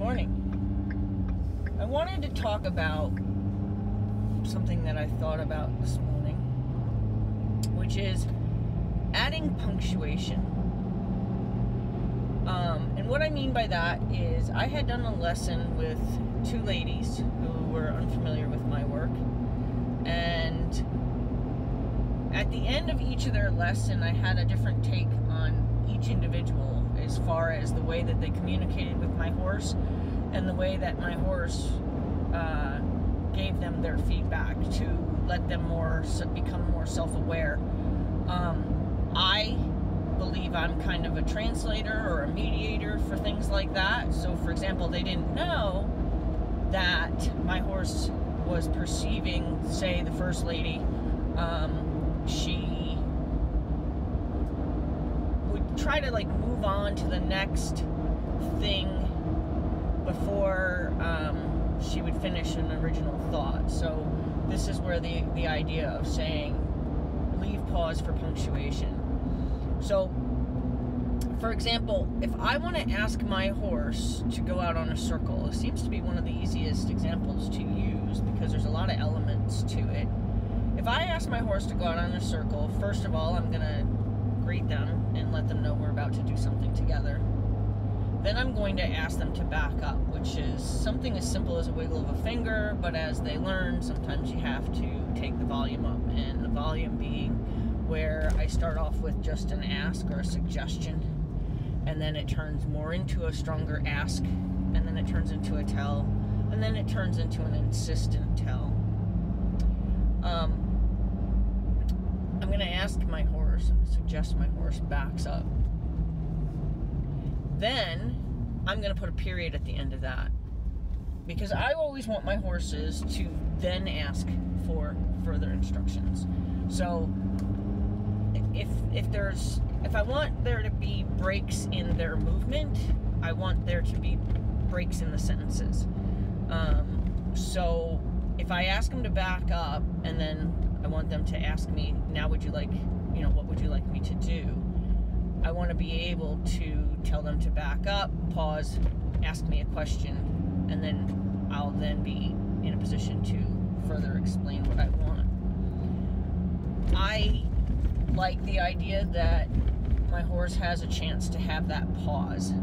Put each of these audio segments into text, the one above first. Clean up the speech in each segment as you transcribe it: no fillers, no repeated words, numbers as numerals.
morning. I wanted to talk about something that I thought about this morning, which is adding punctuation. And what I mean by that is I had done a lesson with two ladies who were unfamiliar with my work, and at the end of each of their lesson, I had a different take on each individual as far as the way that they communicated with my horse and the way that my horse gave them their feedback to let them become more self-aware. I believe I'm kind of a translator or a mediator for things like that. So, for example, they didn't know that my horse was perceiving, say, the first lady, she would try to move on to the next thing before she would finish an original thought. So this is where the idea of saying leave pause for punctuation. So, for example, if I want to ask my horse to go out on a circle, it seems to be one of the easiest examples to use because there's a lot of elements to it. If I ask my horse to go out on a circle, first of all, I'm going to greet them and let them know we're about to do something together. Then I'm going to ask them to back up, which is something as simple as a wiggle of a finger, but as they learn, sometimes you have to take the volume up, and the volume being where I start off with just an ask or a suggestion, and then it turns more into a stronger ask, and then it turns into a tell, and then it turns into an insistent tell. I'm going to ask my horse and suggest my horse backs up. Then I'm going to put a period at the end of that, because I always want my horses to then ask for further instructions. So if I want there to be breaks in their movement, I want there to be breaks in the sentences. So if I ask them to back up and then I want them to ask me, now what would you like me to do? I want to be able to tell them to back up, pause, ask me a question, and then I'll then be in a position to further explain what I want. I like the idea that my horse has a chance to have that pause.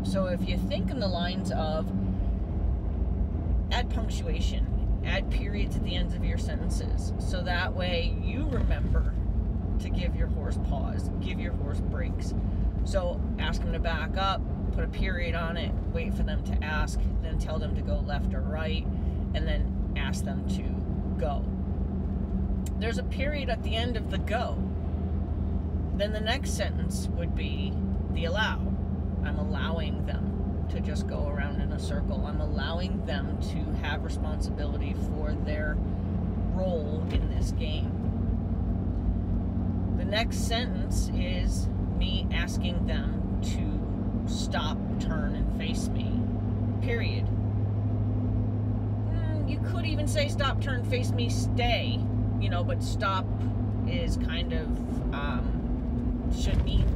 So if you think in the lines of add punctuation, add periods at the ends of your sentences, so that way you remember to give your horse pause, give your horse breaks. So ask them to back up, put a period on it, wait for them to ask, then tell them to go left or right, and then ask them to go. There's a period at the end of the go. Then the next sentence would be the allow. I'm allowing them to just go around in a circle. I'm allowing them to have responsibility for their role in this game. The next sentence is me asking them to stop, turn, and face me, period. You could even say stop, turn, face me, stay, but stop is kind of, should mean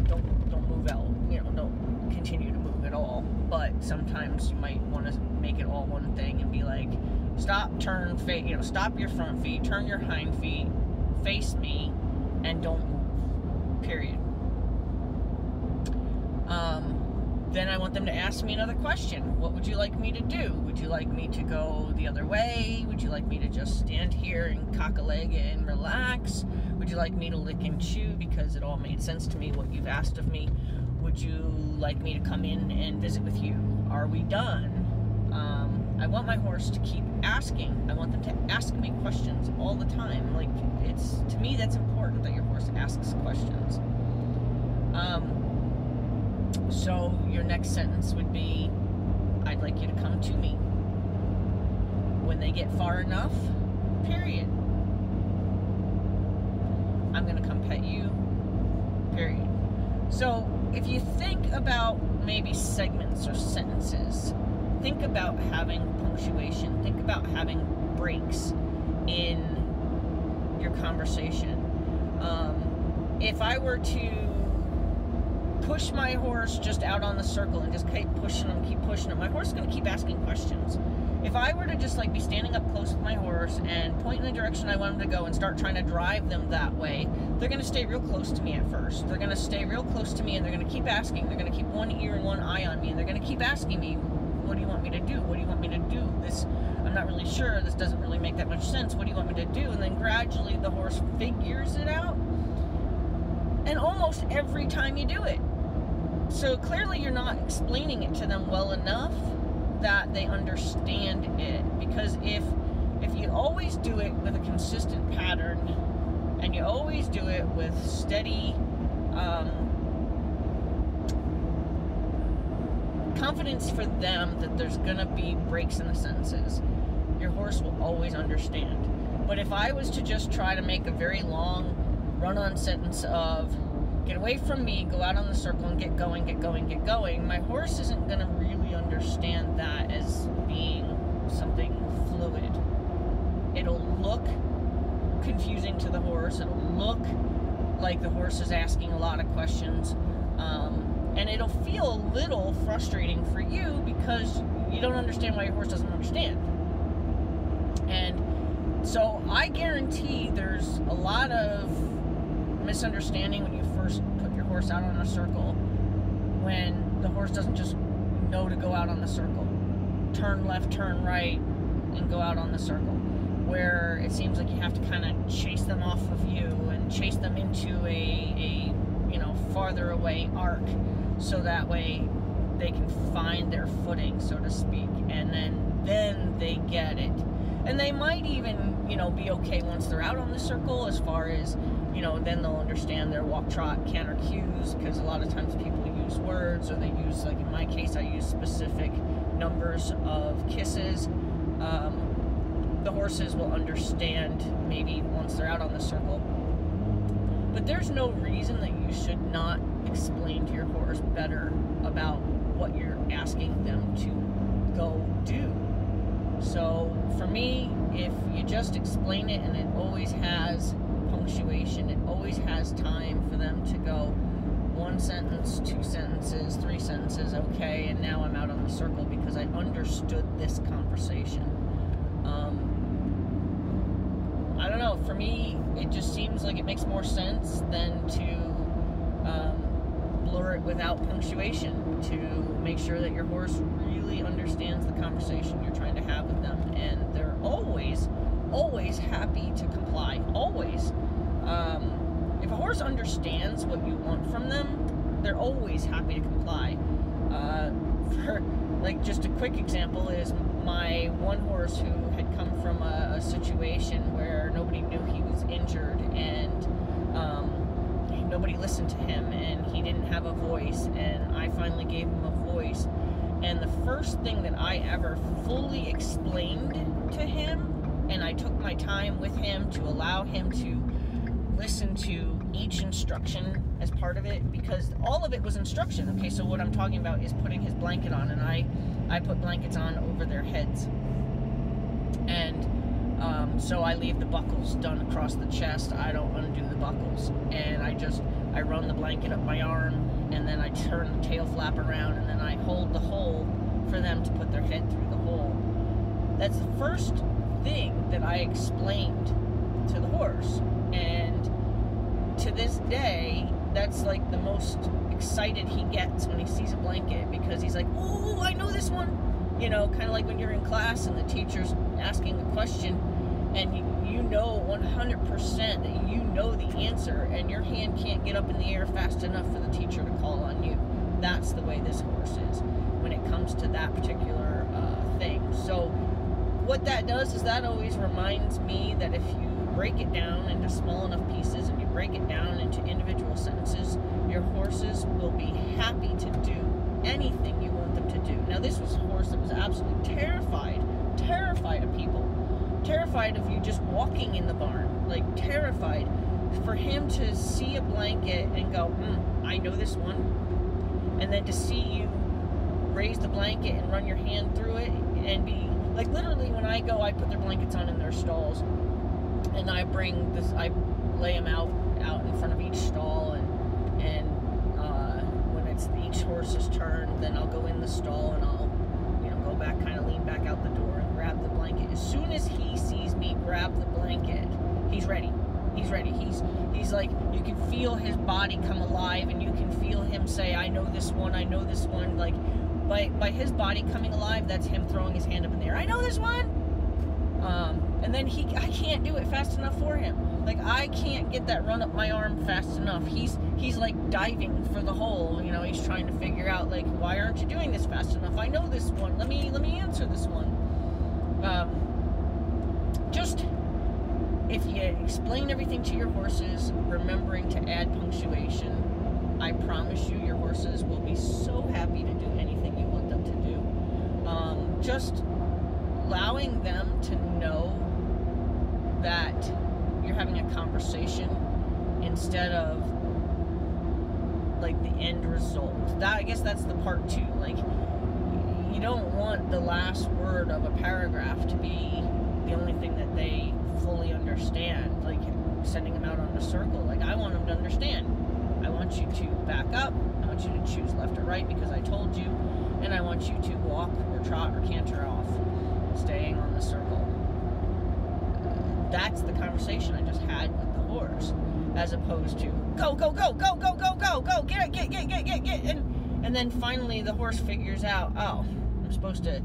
don't move out, don't continue to move at all. But sometimes you might want to make it all one thing and be like, stop, turn, face, stop your front feet, turn your hind feet, face me, and don't move, period. Then I want them to ask me another question. What would you like me to do? Would you like me to go the other way? Would you like me to just stand here and cock a leg and relax? Would you like me to lick and chew because it all made sense to me what you've asked of me? Would you like me to come in and visit with you? Are we done? I want my horse to keep asking. I want them to ask me questions all the time. To me, that's important that your horse asks questions. So your next sentence would be, I'd like you to come to me. When they get far enough, period. I'm going to come pet you, period. So if you think about maybe segments or sentences, think about having punctuation, think about having breaks in your conversation. If I were to push my horse just out on the circle and just keep pushing him, my horse is going to keep asking questions. If I were to just like be standing up close with my horse and point in the direction I want them to go and start trying to drive them that way, they're going to stay real close to me at first. They're going to stay real close to me, and they're going to keep asking. They're going to keep one ear and one eye on me, and they're going to keep asking me, what do you want me to do? What do you want me to do? This, I'm not really sure. This doesn't really make that much sense. What do you want me to do? And then gradually the horse figures it out. And almost every time you do it. So clearly you're not explaining it to them well enough that they understand it. Because if you always do it with a consistent pattern, and you always do it with steady confidence for them that there's gonna be breaks in the sentences, your horse will always understand. But if I was to just try to make a very long run-on sentence of get away from me, go out on the circle and get going, get going, get going, my horse isn't going to really understand that as being something fluid. It'll look confusing to the horse. It'll look like the horse is asking a lot of questions. And it'll feel a little frustrating for you because you don't understand why your horse doesn't understand. And so I guarantee there's a lot of misunderstanding when you first put your horse out on a circle, when the horse doesn't just know to go out on the circle, turn left, turn right, and go out on the circle, where it seems like you have to kind of chase them off of you and chase them into a farther away arc, so that way they can find their footing, so to speak, and then they get it. And they might even, be okay once they're out on the circle, as far as, then they'll understand their walk, trot, canter cues, because a lot of times people use words, or they use, like in my case, I use specific numbers of kisses. The horses will understand maybe once they're out on the circle. But there's no reason that you should not explain to your horse better about what you're asking them to go do. So for me, if you just explain it, and it always has punctuation, it always has time for them to go one sentence, two sentences, three sentences, okay, and now I'm out on the circle because I understood this conversation. I don't know, for me, it just seems like it makes more sense than to blur it without punctuation, to make sure that your horse really understands the conversation you're trying to have with them, and they're always happy to comply, always. If a horse understands what you want from them, they're always happy to comply. For like just a quick example is my one horse who had come from a situation where nobody knew he was injured, and nobody listened to him, and he didn't have a voice, and I finally gave him a voice. And the first thing that I ever fully explained to him, and I took my time with him to allow him to listen to each instruction as part of it, because all of it was instruction. Okay, so what I'm talking about is putting his blanket on, and I put blankets on over their heads, and so I leave the buckles done across the chest. I don't undo the buckles, and I run the blanket up my arm, and then I turn the tail flap around, and then I hold the hole for them to put their head through the hole. That's the first thing that I explained to the horse, and to this day, that's like the most excited he gets when he sees a blanket, because he's like, oh, I know this one. Kind of like when you're in class and the teacher's asking a question, and you know 100% that you know the answer, and your hand can't get up in the air fast enough for the teacher to call on you. That's the way this horse is when it comes to that particular thing. So what that does is that always reminds me that if you break it down into small enough pieces, and you break it down into individual sentences, your horses will be happy to do anything you want them to do. Now, this was a horse that was absolutely terrified of people, terrified of you just walking in the barn, like terrified. For him to see a blanket and go, I know this one, and then to see you raise the blanket and run your hand through it and be like, literally when I go, I put their blankets on in their stalls, and I lay them out in front of each stall, and each horse is turned, then I'll go in the stall and I'll, go back, kind of lean back out the door and grab the blanket. As soon as he sees me grab the blanket, he's ready. He's ready. He's like, you can feel his body come alive, and you can feel him say, I know this one, I know this one. Like, by his body coming alive, that's him throwing his hand up in the air. I know this one! And then I can't do it fast enough for him. Like, I can't get that run up my arm fast enough. He's like diving for the hole. He's trying to figure out, like, why aren't you doing this fast enough? I know this one. Let me answer this one. Just, if you explain everything to your horses, remembering to add punctuation, I promise you your horses will be so happy to do anything you want them to do. Just allowing them to know that you're having a conversation instead of like the end result. I guess that's the part 2. Like, you don't want the last word of a paragraph to be the only thing that they fully understand, like sending them out on a circle. Like, I want them to understand. I want you to back up. I want you to choose left or right because I told you, and I want you to walk or trot or canter off, staying on the circle. That's the conversation I just had with the horse, as opposed to go, go, go, go, go, go, go, go, get, and then finally the horse figures out, oh, I'm supposed to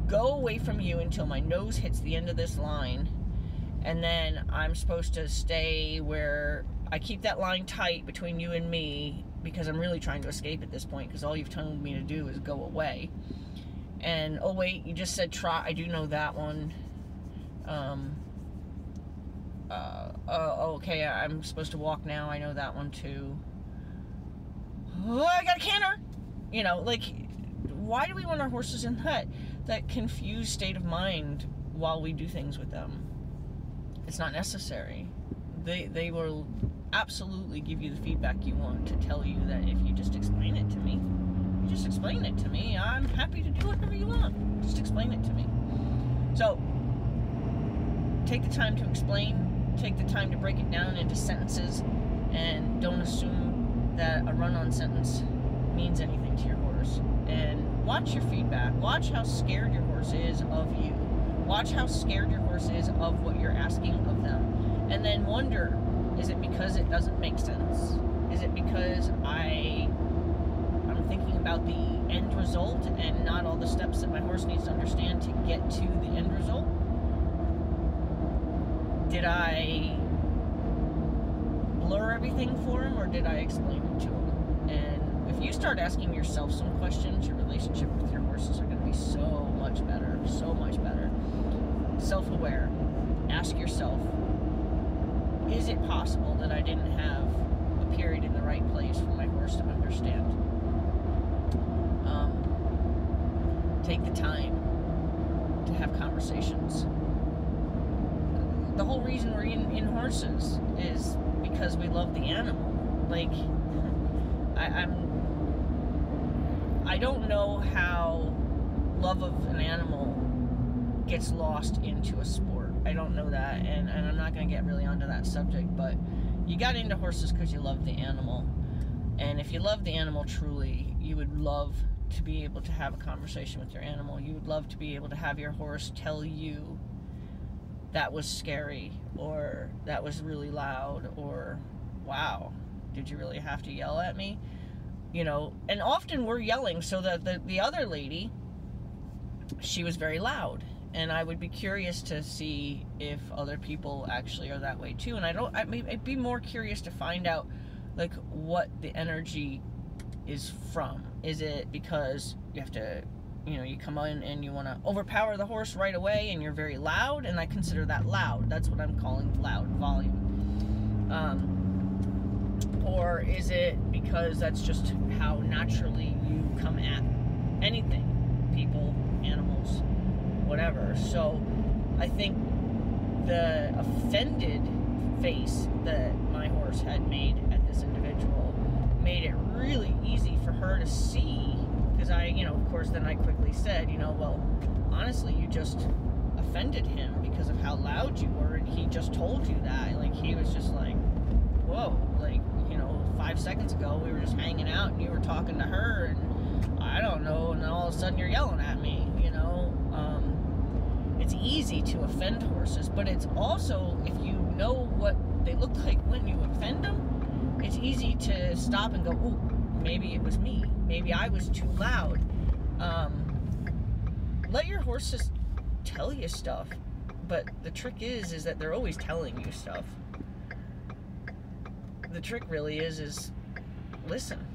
go away from you until my nose hits the end of this line, and then I'm supposed to stay where I keep that line tight between you and me, because I'm really trying to escape at this point, because all you've told me to do is go away. And, oh wait, you just said trot, I do know that one. Okay, I'm supposed to walk now, I know that one too. Oh, I got a canter! Like, why do we want our horses in that confused state of mind while we do things with them? It's not necessary. They will absolutely give you the feedback you want to tell you that if you just explain it to me, I'm happy to do whatever you want. Just explain it to me. So, take the time to explain, take the time to break it down into sentences, and don't assume that a run-on sentence means anything to your horse. And watch your feedback. Watch how scared your horse is of you. Watch how scared your horse is of what you're asking of them. And then wonder, is it because it doesn't make sense? Is it because I'm thinking about the end result and not all the steps that my horse needs to understand to get to the end result? Did I blur everything for him, or did I explain it to him? And if you start asking yourself some questions, your relationship with your horses are going to be so much better, so much better. Self-aware. Ask yourself, is it possible that I didn't have a period in the right place for my horse to understand? Take the time to have conversations. The whole reason we're in horses is because we love the animal. Like, I don't know how love of an animal gets lost into a sport. I don't know that, and I'm not going to get really onto that subject, but you got into horses because you love the animal. And if you love the animal truly, you would love to be able to have a conversation with your animal. You would love to be able to have your horse tell you that was scary, or that was really loud, or wow, did you really have to yell at me? And often we're yelling, so that the other lady, she was very loud, and I would be curious to see if other people actually are that way too. And I'd be more curious to find out, like, what the energy is from. Is it because you have to, you come in and you want to overpower the horse right away and you're very loud, and I consider that loud. That's what I'm calling loud volume. Or is it because that's just how naturally you come at anything, people, animals, whatever. So I think the offended face that my horse had made at this individual made it really easy for her to see, because I, of course, then I quickly said, well, honestly, you just offended him because of how loud you were, and he just told you that. Like, he was just like, whoa, like, 5 seconds ago we were just hanging out and you were talking to her and I don't know, and then all of a sudden you're yelling at me, you know. It's easy to offend horses, but it's also, if you know what they look like when you offend them, it's easy to stop and go, ooh, maybe it was me. Maybe I was too loud. Let your horses tell you stuff, but the trick is that they're always telling you stuff. The trick really is listen.